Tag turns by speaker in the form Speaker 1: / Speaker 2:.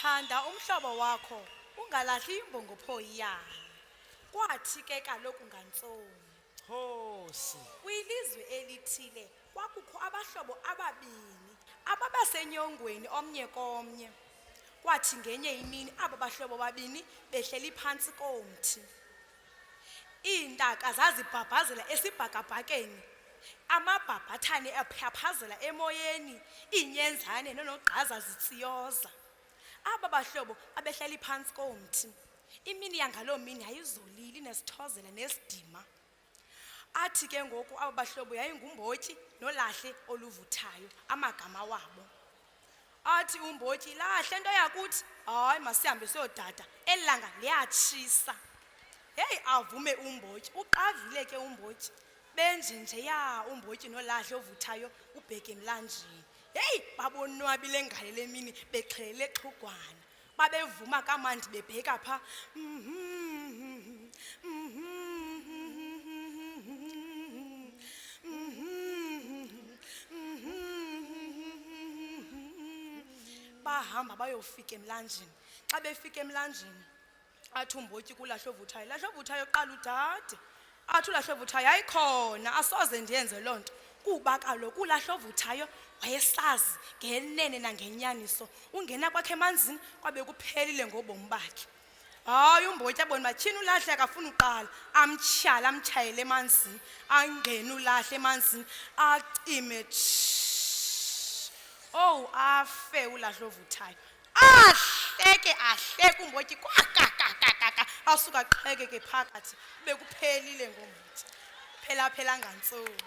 Speaker 1: Thanda umhlobo wakho, ungalahli imbongopho yayo. Kwathi ke kaloku ngantsomi.
Speaker 2: Khosi.
Speaker 1: Kwilizwe elithile kwakukho abahlobo ababini ababasenyongweni omnye komnye. Kwathi ngenye imini aba bahlobo babini behleli phantsi komthi. Iintaka zazibhabhazela esibhakabhakeni, amabhabhathane aphaphazela emoyeni, iinyenzane nonogqaza zitsiyoza. Aba bahlobo abehleli phantsi komthi. Imini yangaloo mini yayizolile inesithozela nesidima. Athi ke ngoku aba bahlobo yayingumbotyi nolahle oluvuthayo amagama wabo. Athi umbotyi, lahle nto yakuthi, hayi masihambe siyodada, elanga liyatshisa. Heyi avume umbotyi, uqavile ke umbotyi. Benjenjeya umbotyi nolahle ovuthayo ubheke emlanjeni. Heyi babonwabile ngale le mini bexhelele xhugwana. Babevuma kamandi bebheka pha. Bahamba bayofika emlanjeni. Xa befika emlanjeni, athi umbotyi kulahle ovuthayo, lahle ovuthayo qala udade. Athi ulahle ovuthayo, ayikhona asoze ndiyenze loo nto. Kuba kaloku ulahle ovuthayo wayesazi ngenene nangenyaniso ungena kwakhe emanzini kwabe kuphelile ngobomi bakhe. Hayi umbotyi abona batyhini ulahle akafuna uqala, amtyhala amtshayele emanzini, angene ulahle emanzini, acime owu afe ulahle ovuthayo. Ahleke umbotyi kwakakakaka asuka aqhekeke phakathi, bekuphelile ngombotyi. Phela ngantsomi.